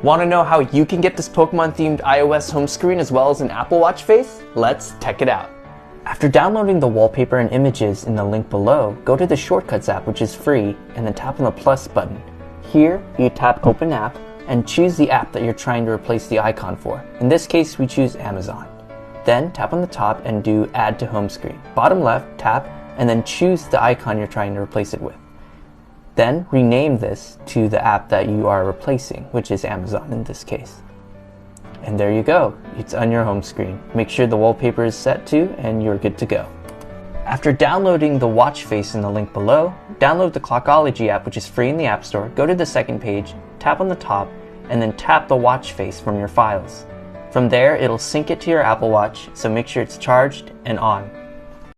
Want to know how you can get this Pokemon themed iOS home screen as well as an Apple Watch face? Let's check it out. After downloading the wallpaper and images in the link below, go to the Shortcuts app, which is free, and then tap on the plus button. Here, you tap Open App and choose the app that you're trying to replace the icon for. In this case, we choose Amazon. Then tap on the top and do Add to Home Screen. Bottom left, tap, and then choose the icon you're trying to replace it with. Then rename this to the app that you are replacing, which is Amazon in this case. And there you go, it's on your home screen. Make sure the wallpaper is set to, and you're good to go. After downloading the watch face in the link below, download the Clockology app, which is free in the App Store. Go to the second page, tap on the top, and then tap the watch face from your files. From there, it'll sync it to your Apple Watch, so make sure it's charged and on.